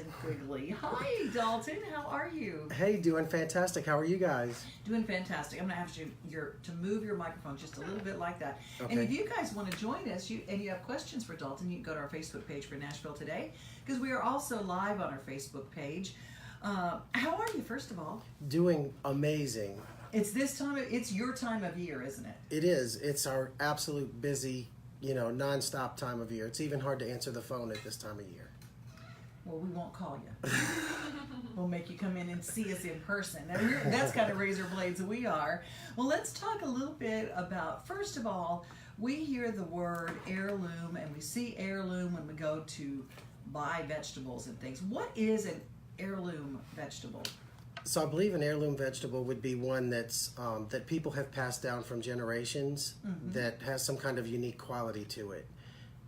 Dalton Quigley. Hi, Dalton. How are you? Hey, doing fantastic. How are you guys? Doing fantastic. I'm going to ask you to move your microphone just a little bit like that. Okay. And if you guys want to join us and you have questions for Dalton, you can go to our Facebook page for Nashville Today, because we are also live on our Facebook page. How are you, first of all? Doing amazing. It's your time of year, isn't it? It is. It's our absolute busy, nonstop time of year. It's even hard to answer the phone at this time of year. Well, we won't call you. We'll make you come in and see us in person. That's kind of razor blades we are. Well, let's talk a little bit about, first of all, we hear the word heirloom and we see heirloom when we go to buy vegetables and things. What is an heirloom vegetable? So I believe an heirloom vegetable would be one that's that people have passed down from generations, that has some kind of unique quality to it.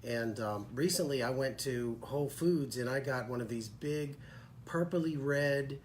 And recently I went to Whole Foods and I got one of these big purpley red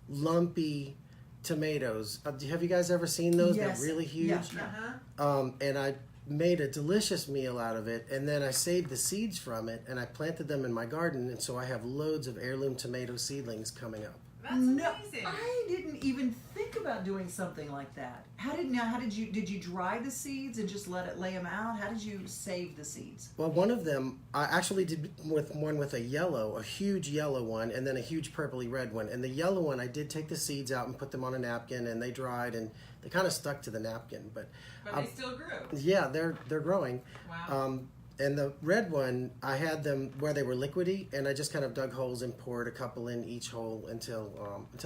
lumpy tomatoes. Have you guys ever seen those? Yes. They're really huge. Yeah. And I made a delicious meal out of it, and then I saved the seeds from it and I planted them in my garden, and so I have loads of heirloom tomato seedlings coming up. That's amazing. I didn't even think about doing something like that. Did you dry the seeds and just lay them out? How did you save the seeds? Well, one of them I actually did with a huge yellow one, and then a huge purpley red one. And the yellow one, I did take the seeds out and put them on a napkin, and they dried, and they kind of stuck to the napkin. But they still grew. Yeah, they're growing. Wow. And the red one, I had them where they were liquidy, and I just kind of dug holes and poured a couple in each hole until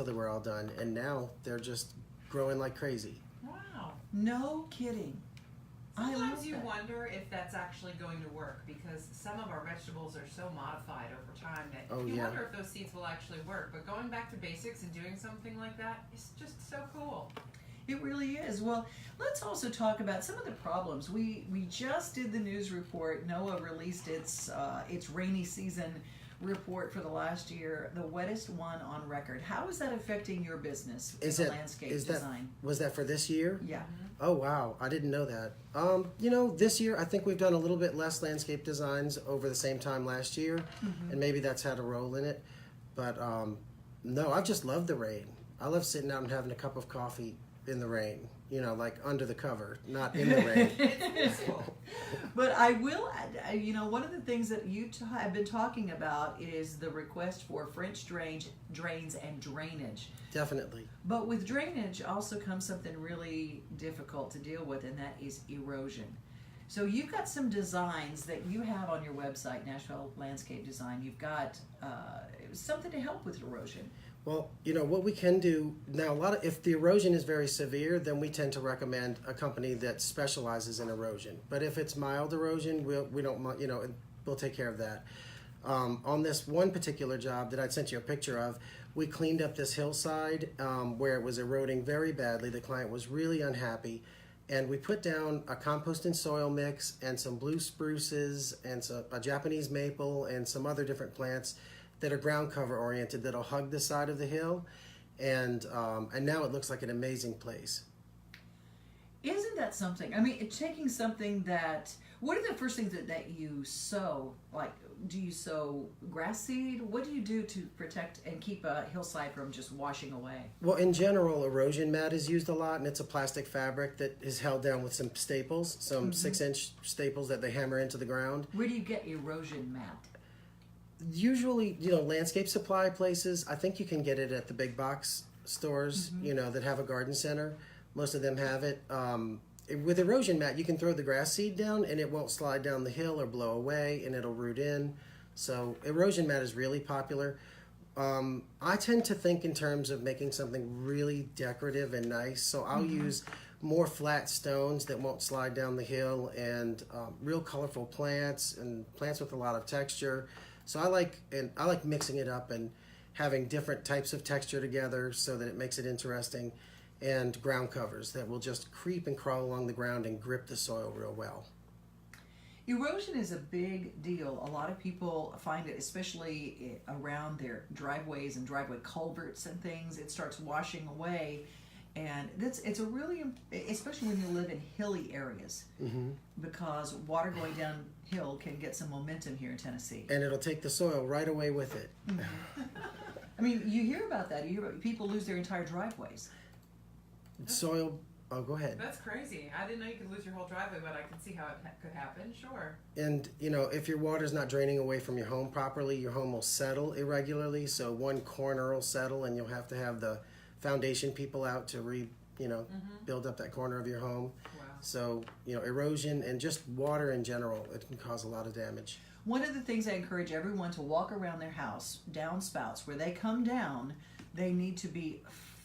they were all done. And now they're just growing like crazy. Wow. No kidding. Sometimes you wonder if that's actually going to work, because some of our vegetables are so modified over time that you wonder if those seeds will actually work. But going back to basics and doing something like that is just so cool. It really is. Well, let's also talk about some of the problems. We just did the news report. NOAA released its rainy season report for the last year, the wettest one on record. How is that affecting your business in landscape design? Was that for this year? Yeah. Oh, wow. I didn't know that. This year I think we've done a little bit less landscape designs over the same time last year, and maybe that's had a role in it. But no, I've just loved the rain. I love sitting out and having a cup of coffee in the rain, like under the cover, not in the rain. It's peaceful. But I will add, one of the things that you have been talking about is the request for French drains and drainage. Definitely. But with drainage also comes something really difficult to deal with, and that is erosion. So you've got some designs that you have on your website, Nashville Landscape Design. You've got something to help with erosion. Well, what we can do now, if the erosion is very severe, then we tend to recommend a company that specializes in erosion. But if it's mild erosion, we don't, we'll take care of that. On this one particular job that I sent you a picture of, we cleaned up this hillside where it was eroding very badly. The client was really unhappy, and we put down a compost and soil mix and some blue spruces and a Japanese maple and some other different plants that are ground cover oriented, that'll hug the side of the hill, and now it looks like an amazing place. Isn't that something? I mean, taking something what are the first things that you sow? Like, do you sow grass seed? What do you do to protect and keep a hillside from just washing away? Well, in general, erosion mat is used a lot, and it's a plastic fabric that is held down with some staples, some 6-inch staples that they hammer into the ground. Where do you get erosion mat? Usually, landscape supply places. I think you can get it at the big box stores, that have a garden center. Most of them have it. With erosion mat, you can throw the grass seed down and it won't slide down the hill or blow away, and it'll root in. So erosion mat is really popular. I tend to think in terms of making something really decorative and nice. So I'll use more flat stones that won't slide down the hill, and real colorful plants and plants with a lot of texture. So I like mixing it up and having different types of texture together so that it makes it interesting, and ground covers that will just creep and crawl along the ground and grip the soil real well. Erosion is a big deal. A lot of people find it, especially around their driveways and driveway culverts and things. It starts washing away, and it's a really, especially when you live in hilly areas, because water going downhill can get some momentum here in Tennessee. And it'll take the soil right away with it. mean, you hear about that. You hear about people lose their entire driveways. Soil. Oh, go ahead. That's crazy. I didn't know you could lose your whole driveway, but I can see how it could happen. Sure. And if your water's not draining away from your home properly, your home will settle irregularly. So one corner will settle, and you'll have to have the foundation people out to build up that corner of your home. Wow. So erosion and just water in general, it can cause a lot of damage. One of the things I encourage everyone to walk around their house, downspouts, where they come down, they need to be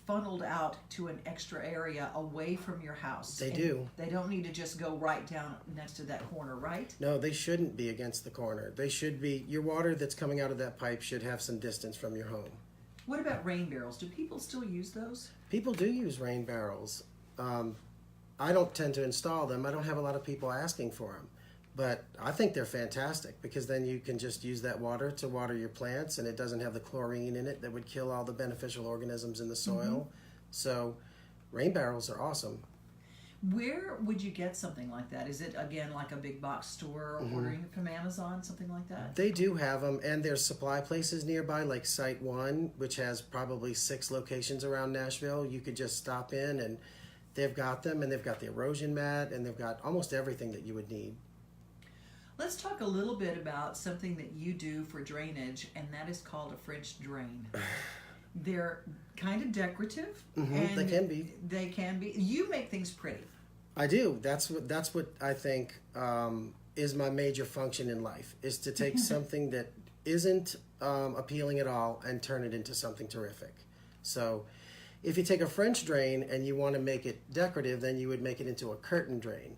funneled out to an extra area away from your house. They do. They don't need to just go right down next to that corner, right? No, they shouldn't be against the corner. They should be, your water that's coming out of that pipe should have some distance from your home. What about rain barrels? Do people still use those? People do use rain barrels. I don't tend to install them. I don't have a lot of people asking for them. But I think they're fantastic because then you can just use that water to water your plants, and it doesn't have the chlorine in it that would kill all the beneficial organisms in the soil. Mm-hmm. So rain barrels are awesome. Where would you get something like that? Is it, again, like a big box store or ordering it from Amazon, something like that? They do have them, and there's supply places nearby, like Site 1, which has probably 6 locations around Nashville. You could just stop in, and they've got them, and they've got the erosion mat, and they've got almost everything that you would need. Let's talk a little bit about something that you do for drainage, and that is called a French drain. They're kind of decorative. And they can be. They can be. You make things pretty. I do. That's what I think is my major function in life, is to take something that isn't appealing at all and turn it into something terrific. So if you take a French drain and you want to make it decorative, then you would make it into a curtain drain.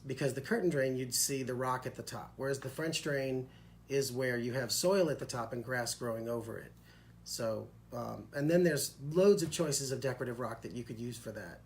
Because the curtain drain, you'd see the rock at the top, whereas the French drain is where you have soil at the top and grass growing over it. So, and then there's loads of choices of decorative rock that you could use for that.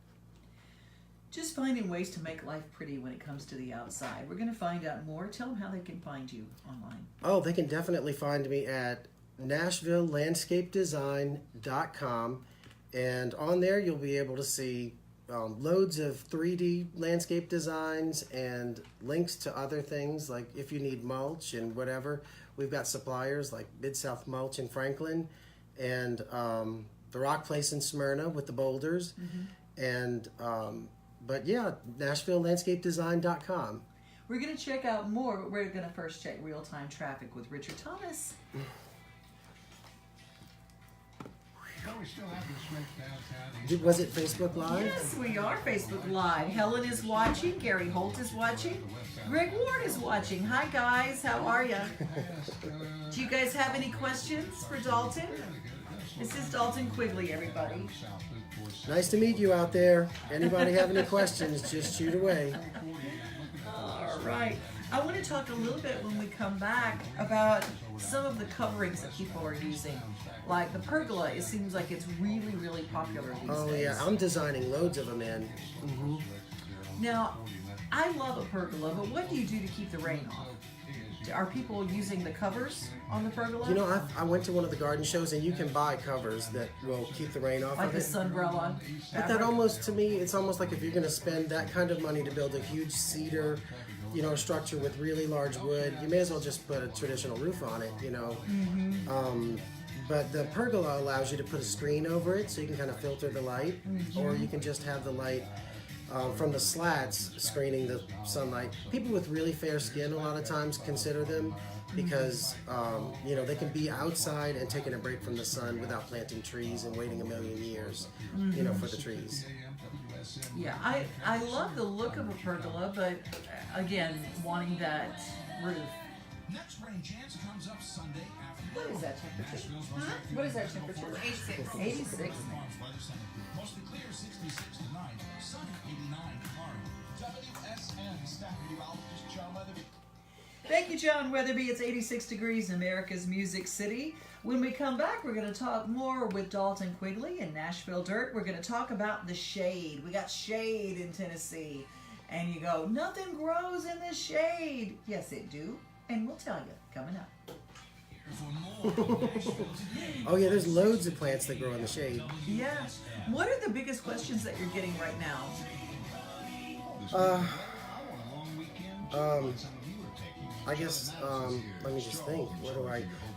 Just finding ways to make life pretty when it comes to the outside. We're going to find out more. Tell them how they can find you online. Oh, they can definitely find me at NashvilleLandscapeDesign.com, and on there you'll be able to see loads of 3D landscape designs and links to other things, like if you need mulch and whatever. We've got suppliers like Mid-South Mulch in Franklin, and the Rock Place in Smyrna with the boulders. And but yeah, NashvilleLandscapeDesign.com. We're going to check out more, but we're going to first check real-time traffic with Richard Thomas. Was it Facebook Live? Yes, we are Facebook Live. Helen is watching. Gary Holt is watching. Greg Ward is watching. Hi, guys. How are you? Do you guys have any questions for Dalton? This is Dalton Quigley, everybody. Nice to meet you out there. Anybody have any questions, just shoot away. All right. I want to talk a little bit when we come back about some of the coverings that people are using. Like the pergola, it seems like it's really, really popular these days. Oh yeah, I'm designing loads of them in. Now, I love a pergola, but what do you do to keep the rain off? Are people using the covers on the pergola? You know, I went to one of the garden shows, and you can buy covers that will keep the rain off like of the it. sunbrella. But that almost, to me, it's almost like if you're going to spend that kind of money to build a huge cedar, structure with really large wood, you may as well just put a traditional roof on it, But the pergola allows you to put a screen over it so you can kind of filter the light, or you can just have the light from the slats screening the sunlight. People with really fair skin a lot of times consider them because, they can be outside and taking a break from the sun without planting trees and waiting a million years, for the trees. Yeah, I love the look of a pergola, but again, wanting that roof. Next rain chance comes up Sunday afternoon. What is that temperature? Huh? What is that temperature? 86. 86. Mostly clear, 66 tonight. Sunny, 89 tomorrow. WSN staff meteorologist John Weatherby. Thank you, John Weatherby. It's 86 degrees in America's Music City. When we come back, we're going to talk more with Dalton Quigley in Nashville Dirt. We're going to talk about the shade. We got shade in Tennessee. And you go, nothing grows in the shade. Yes, it do. And we'll tell you coming up. Oh yeah, there's loads of plants that grow in the shade. Yeah. What are the biggest questions that you're getting right now? I guess, let me just think.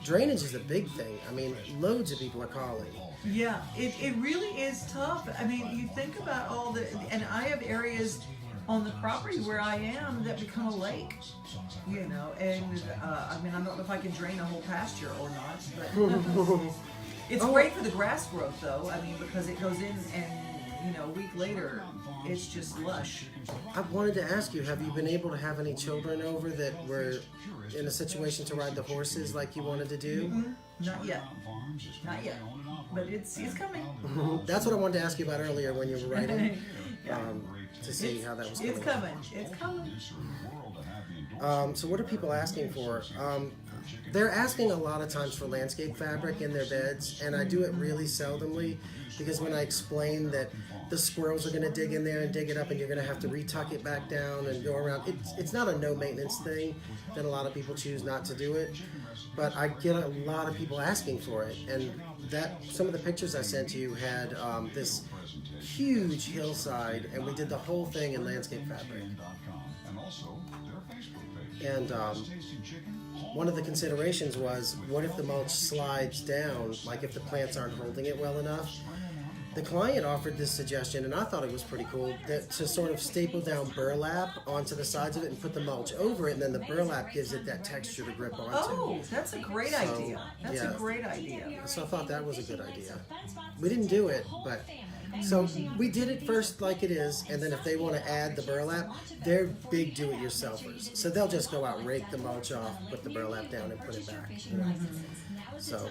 drainage is a big thing. I mean, loads of people are calling. Yeah, it really is tough. I mean, you think about all the, and I have areas on the property where I am that become a lake, you know, and I mean, I don't know if I can drain a whole pasture or not, but it's great for the grass growth though. I mean, because it goes in and, you know, a week later, it's just lush. I wanted to ask you, have you been able to have any children over that were in a situation to ride the horses like you wanted to do? Not yet. Not yet. But it's coming. That's what I wanted to ask you about earlier when you were writing, to see how that was coming. It's coming. It's coming. So what are people asking for? They're asking a lot of times for landscape fabric in their beds, and I do it really seldomly because when I explain that the squirrels are going to dig in there and dig it up and you're going to have to retuck it back down and go around, it's not a no maintenance thing that a lot of people choose not to do it, but I get a lot of people asking for it, and that some of the pictures I sent you had this huge hillside, and we did the whole thing in landscape fabric. And one of the considerations was, what if the mulch slides down, like if the plants aren't holding it well enough? The client offered this suggestion, and I thought it was pretty cool, that to sort of staple down burlap onto the sides of it and put the mulch over it, and then the burlap gives it that texture to grip onto. Oh, that's a great idea. That's a great idea. So I thought that was a good idea. We didn't do it, but... So we did it first like it is, and then if they want to add the burlap, they're big do-it-yourselfers. So they'll just go out, rake the mulch off, put the burlap down, and put it back. So,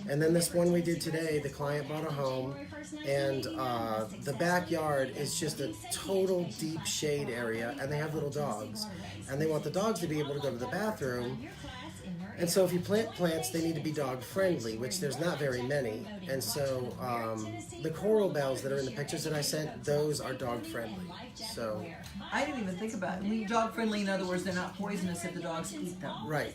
and then this one we did today, the client bought a home, and the backyard is just a total deep shade area, and they have little dogs, and they want the dogs to be able to go to the bathroom. And so if you plant plants, they need to be dog friendly, which there's not very many. And so the Choral Bells that are in the pictures that I sent, those are dog friendly. So I didn't even think about it. I mean, dog friendly, in other words, they're not poisonous if the dogs eat them. right.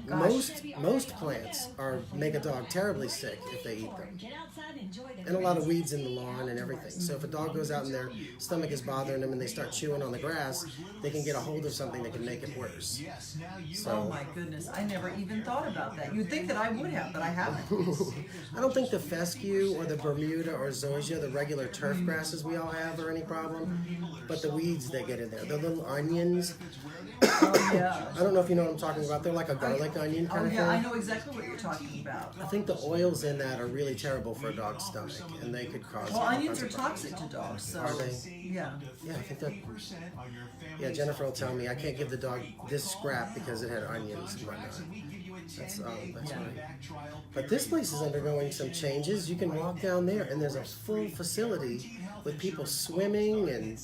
Most plants make a dog terribly sick if they eat them. And a lot of weeds in the lawn and everything. So if a dog goes out and their stomach is bothering them and they start chewing on the grass, they can get a hold of something that can make it worse. So, oh my goodness, I never even thought about that. You'd think that I would have, but I haven't. I don't think the fescue or the Bermuda or zoysia, the regular turf grasses we all have, are any problem. But the weeds that get in there, the little onions. Oh yeah. I don't know if you know what I'm talking about. They're like a garlic onion kind Oh of thing. yeah, I know exactly what you're talking about. I think the oils in that are really terrible for a dog's stomach, and they could cause. Well, all onions kinds are of toxic to problems. dogs, so Are they? yeah. Yeah, I think that. Yeah, Jennifer will tell me I can't give the dog this scrap because it had onions and whatnot. That's right. But this place is undergoing some changes. You can walk down there, and there's a full facility with people swimming and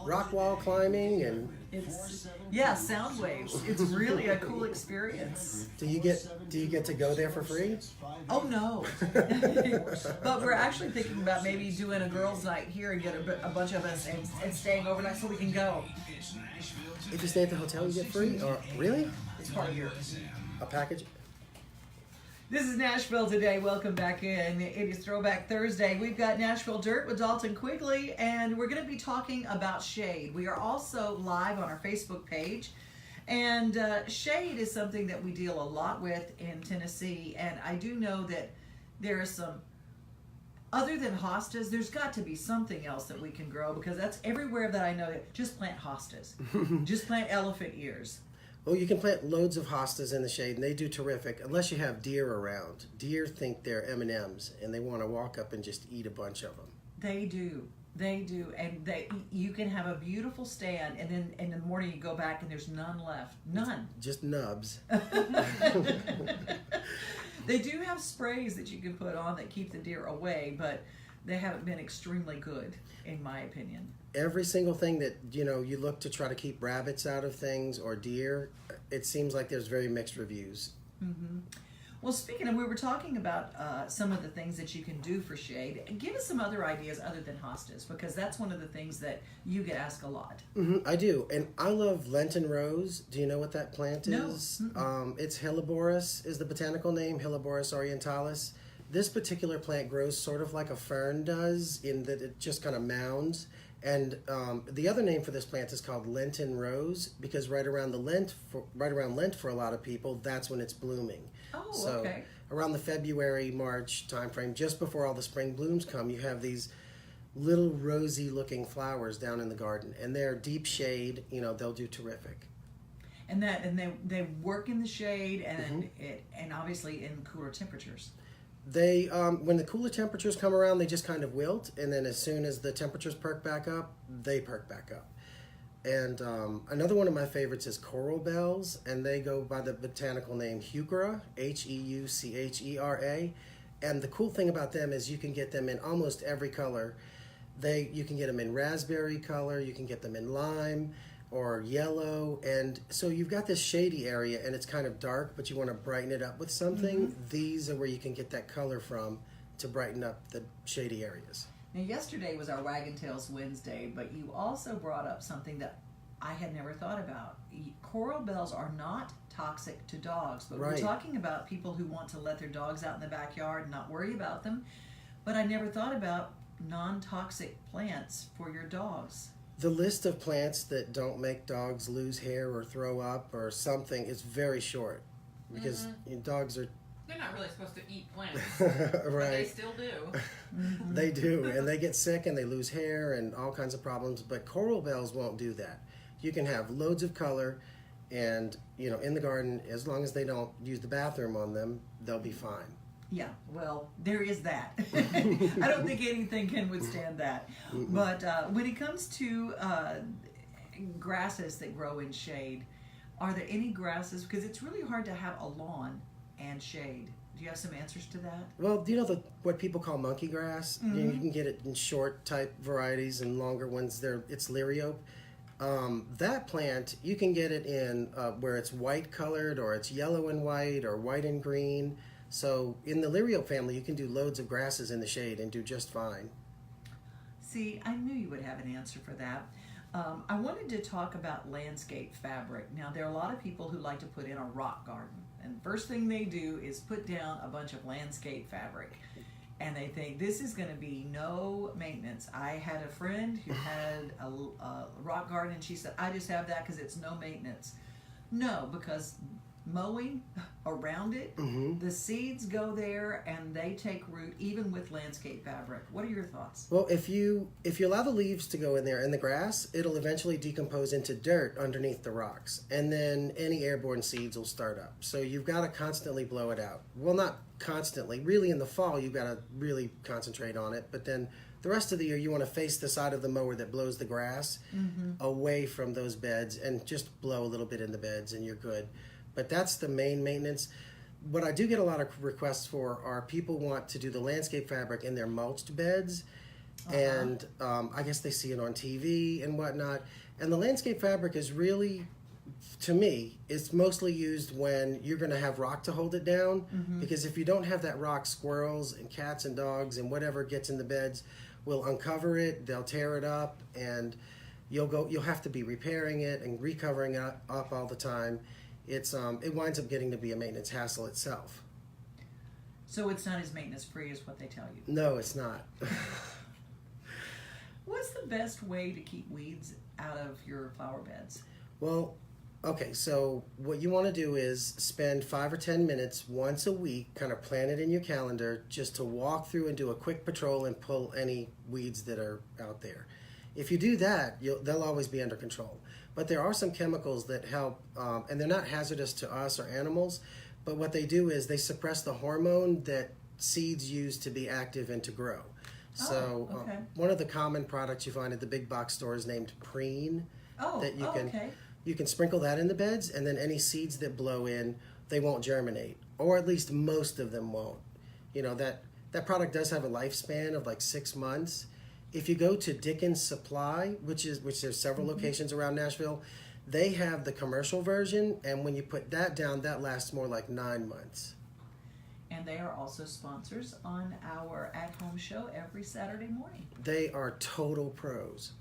rock wall climbing, and It's sound waves. It's really a cool experience. do you get to go there for free? Oh no. But we're actually thinking about maybe doing a girls' night here and get a bunch of us and staying overnight so we can go. If you stay at the hotel, you get free? Or really? It's part of your. A package? This is Nashville Today. Welcome back in. It is Throwback Thursday. We've got Nashville Dirt with Dalton Quigley, and we're going to be talking about shade. We are also live on our Facebook page, and shade is something that we deal a lot with in Tennessee, and I do know that there are some, other than hostas, there's got to be something else that we can grow, because that's everywhere that I know. Just plant hostas. Just plant elephant ears. Well, you can plant loads of hostas in the shade, and they do terrific, unless you have deer around. Deer think they're M&Ms, and they want to walk up and just eat a bunch of them. They do. They do. And you can have a beautiful stand, and then in the morning you go back and there's none left. None. Just nubs. They do have sprays that you can put on that keep the deer away, but they haven't been extremely good, in my opinion. Every single thing that, you look to try to keep rabbits out of things or deer, it seems like there's very mixed reviews. Mm-hmm. Well, speaking of, we were talking about some of the things that you can do for shade. Give us some other ideas other than hostas, because that's one of the things that you get asked a lot. Mm-hmm, I do, and I love Lenten rose. Do you know what that plant No. is? It's Helleborus is the botanical name, Helleborus orientalis. This particular plant grows sort of like a fern does, in that it just kind of mounds, And the other name for this plant is called Lenten rose, because right around Lent for a lot of people, that's when it's blooming. Oh, so okay. Around the February, March timeframe, just before all the spring blooms come, you have these little rosy looking flowers down in the garden, and they're deep shade. They'll do terrific. And they work in the shade and obviously in cooler temperatures. They when the cooler temperatures come around, they just kind of wilt, and then as soon as the temperatures perk back up, they perk back up. And another one of my favorites is Choral Bells, and they go by the botanical name Heuchera, Heuchera. And the cool thing about them is you can get them in almost every color. You can get them in raspberry color, you can get them in lime or yellow, and so you've got this shady area, and it's kind of dark, but you want to brighten it up with something. Mm-hmm. These are where you can get that color from to brighten up the shady areas. Now, yesterday was our Wagon Tails Wednesday, but you also brought up something that I had never thought about. Choral Bells are not toxic to dogs, but right. We're talking about people who want to let their dogs out in the backyard and not worry about them. But I never thought about non-toxic plants for your dogs. The list of plants that don't make dogs lose hair or throw up or something is very short, because dogs are... They're not really supposed to eat plants, right. But they still do. Mm-hmm. They do, and they get sick and they lose hair and all kinds of problems, but Choral Bells won't do that. You can have loads of color, and in the garden, as long as they don't use the bathroom on them, they'll be fine. Yeah, well, there is that. I don't think anything can withstand that. But when it comes to grasses that grow in shade, are there any grasses? Because it's really hard to have a lawn and shade. Do you have some answers to that? Well, do you know what people call monkey grass? Mm-hmm. You can get it in short type varieties and longer ones. It's liriope. That plant, you can get it in where it's white colored, or it's yellow and white, or white and green. So in the liriope family, you can do loads of grasses in the shade and do just fine. See, I knew you would have an answer for that. I wanted to talk about landscape fabric. Now, there are a lot of people who like to put in a rock garden. And first thing they do is put down a bunch of landscape fabric. And they think this is going to be no maintenance. I had a friend who had a rock garden, and she said, I just have that because it's no maintenance. No, because mowing around it, the seeds go there and they take root even with landscape fabric. What are your thoughts? Well, if you allow the leaves to go in there and the grass, it'll eventually decompose into dirt underneath the rocks, and then any airborne seeds will start up. So you've got to constantly blow it out. Well, not constantly. Really, in the fall, you've got to really concentrate on it, but then the rest of the year, you want to face the side of the mower that blows the grass away from those beds, and just blow a little bit in the beds and you're good. But that's the main maintenance. What I do get a lot of requests for are people want to do the landscape fabric in their mulched beds. And I guess they see it on TV and whatnot. And the landscape fabric is really, to me, it's mostly used when you're going to have rock to hold it down. Because if you don't have that rock, squirrels and cats and dogs and whatever gets in the beds will uncover it, they'll tear it up, and you'll have to be repairing it and recovering it up all the time. It winds up getting to be a maintenance hassle itself. So it's not as maintenance free as what they tell you? No, it's not. What's the best way to keep weeds out of your flower beds? Well, okay, so what you want to do is spend 5 or 10 minutes once a week, kind of plan it in your calendar, just to walk through and do a quick patrol and pull any weeds that are out there. If you do that, they'll always be under control. But there are some chemicals that help, and they're not hazardous to us or animals, but what they do is they suppress the hormone that seeds use to be active and to grow. So one of the common products you find at the big box store is named Preen. You can sprinkle that in the beds, and then any seeds that blow in, they won't germinate, or at least most of them won't. That product does have a lifespan of like 6 months. If you go to Dickens Supply, which there's several locations around Nashville, they have the commercial version, and when you put that down, that lasts more like 9 months. And they are also sponsors on our at-home show every Saturday morning. They are total pros.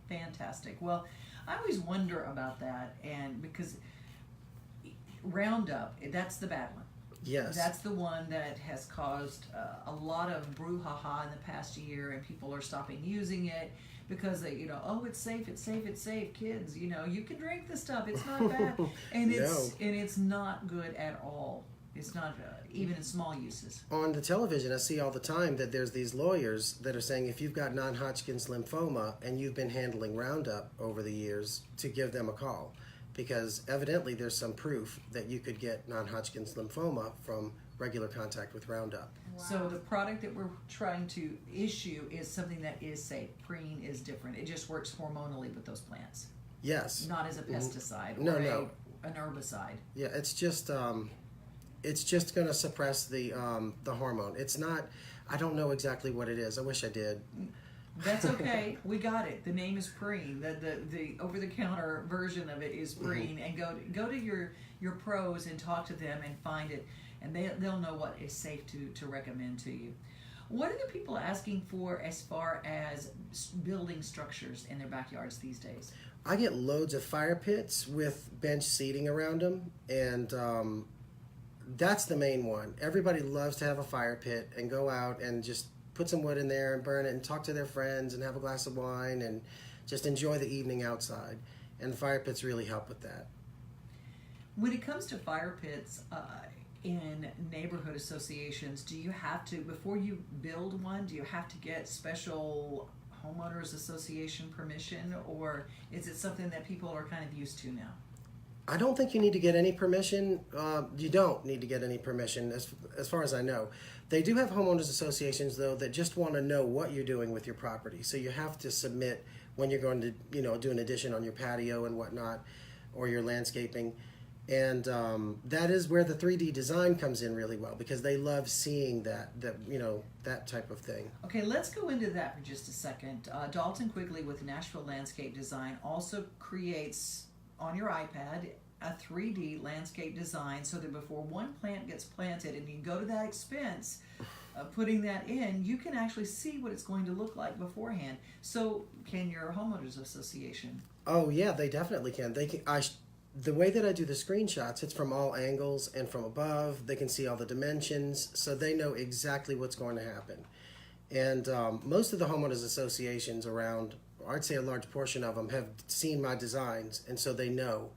Fantastic. Well, I always wonder about that, and because Roundup, that's the bad one. Yes. That's the one that has caused a lot of brouhaha in the past year, and people are stopping using it because they, oh, it's safe, it's safe, it's safe. Kids, you can drink this stuff. It's not bad, and it's not good at all. It's not even in small uses. On the television, I see all the time that there's these lawyers that are saying if you've got non-Hodgkin's lymphoma and you've been handling Roundup over the years, to give them a call, because evidently there's some proof that you could get non-Hodgkin's lymphoma from regular contact with Roundup. Wow. So the product that we're trying to issue is something that is safe. Preen is different. It just works hormonally with those plants. Yes. Not as a pesticide No, or no. an herbicide. Yeah, it's just going to suppress the hormone. It's not. I don't know exactly what it is. I wish I did. That's okay. We got it. The name is Preen. The over-the-counter version of it is Preen. And go to your pros and talk to them and find it, and they'll know what is safe to recommend to you. What are the people asking for as far as building structures in their backyards these days? I get loads of fire pits with bench seating around them, and that's the main one. Everybody loves to have a fire pit and go out and just put some wood in there and burn it and talk to their friends and have a glass of wine and just enjoy the evening outside. And fire pits really help with that. When it comes to fire pits in neighborhood associations, do you have to, before you build one, do you have to get special homeowners association permission, or is it something that people are kind of used to now? I don't think you need to get any permission. You don't need to get any permission, as far as I know. They do have homeowners associations, though, that just want to know what you're doing with your property. So you have to submit when you're going to, do an addition on your patio and whatnot, or your landscaping. And that is where the 3D design comes in really well, because they love seeing that type of thing. Okay, let's go into that for just a second. Dalton Quigley with Nashville Landscape Design also creates on your iPad a 3D landscape design, so that before one plant gets planted and you go to that expense of putting that in, you can actually see what it's going to look like beforehand. So can your homeowners association? Oh yeah, they definitely can. They can. The way that I do the screenshots, it's from all angles and from above. They can see all the dimensions, so they know exactly what's going to happen. And most of the homeowners associations around, I'd say a large portion of them, have seen my designs, and so they know,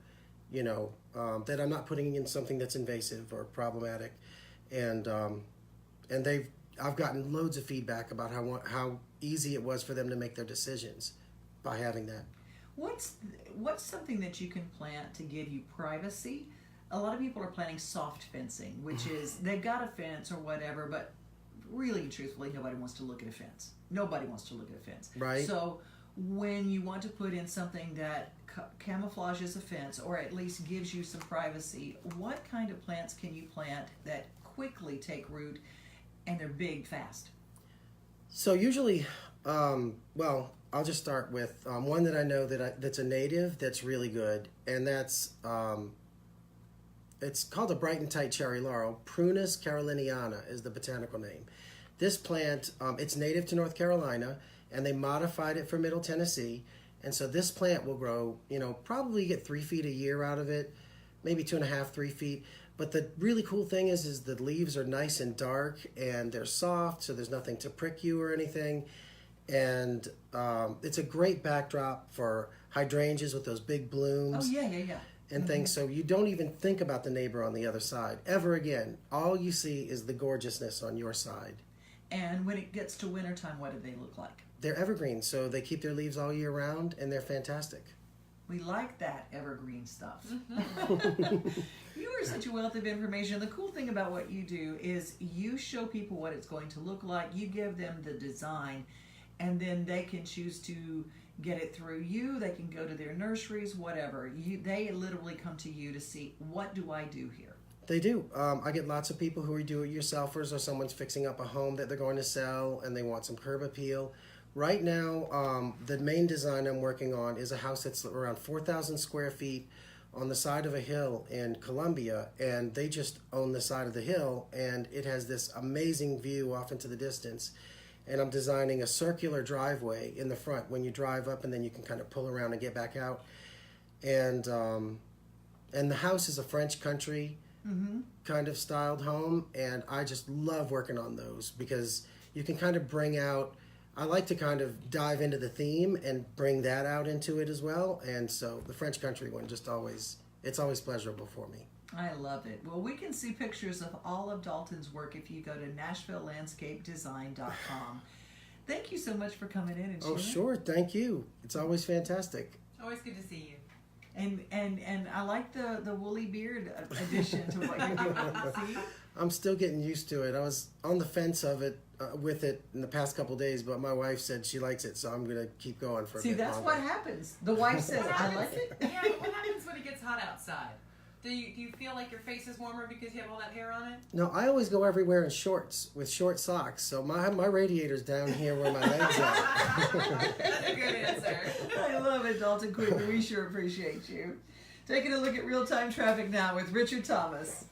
that I'm not putting in something that's invasive or problematic. And I've gotten loads of feedback about how easy it was for them to make their decisions by having that. What's something that you can plant to give you privacy? A lot of people are planting soft fencing, which is they've got a fence or whatever, but really and truthfully, nobody wants to look at a fence. Nobody wants to look at a fence. Right. So when you want to put in something that camouflages a fence or at least gives you some privacy, what kind of plants can you plant that quickly take root and they're big fast? So usually, I'll just start with one that I know that's a native that's really good, and that's it's called a bright and tight cherry laurel. Prunus caroliniana is the botanical name. This plant, it's native to North Carolina, and they modified it for Middle Tennessee, and so this plant will grow, probably get 3 feet a year out of it, maybe 2.5, 3 feet. But the really cool thing is the leaves are nice and dark, and they're soft, so there's nothing to prick you or anything. And it's a great backdrop for hydrangeas with those big blooms. Oh, yeah. And things, so you don't even think about the neighbor on the other side ever again. All you see is the gorgeousness on your side. And when it gets to wintertime, what do they look like? They're evergreen, so they keep their leaves all year round, and they're fantastic. We like that evergreen stuff. You are such a wealth of information. The cool thing about what you do is you show people what it's going to look like. You give them the design, and then they can choose to get it through you. They can go to their nurseries, whatever. They literally come to you to see, what do I do here? They do. I get lots of people who are do-it-yourselfers, or someone's fixing up a home that they're going to sell and they want some curb appeal. Right now, the main design I'm working on is a house that's around 4,000 square feet on the side of a hill in Columbia, and they just own the side of the hill, and it has this amazing view off into the distance. And I'm designing a circular driveway in the front when you drive up, and then you can kind of pull around and get back out. And the house is a French country kind of styled home, and I just love working on those because you can kind of bring out. I like to kind of dive into the theme and bring that out into it as well, and so the French country one it's always pleasurable for me. I love it. Well, we can see pictures of all of Dalton's work if you go to NashvilleLandscapeDesign.com. Thank you so much for coming in and sharing. Oh, sure. Thank you. It's always fantastic. Always good to see you. And I like the woolly beard addition to what you're doing. See? I'm still getting used to it. I was on the fence of it with it in the past couple days, but my wife said she likes it, so I'm gonna keep going for a bit that's longer. what happens. The wife says, "I like it." Yeah, but what happens when it gets hot outside? Do you feel like your face is warmer because you have all that hair on it? No, I always go everywhere in shorts with short socks, so my radiator's down here where my legs are. That's a good answer. I love it, Dalton Quigley. We sure appreciate you. Taking a look at real-time traffic now with Richard Thomas.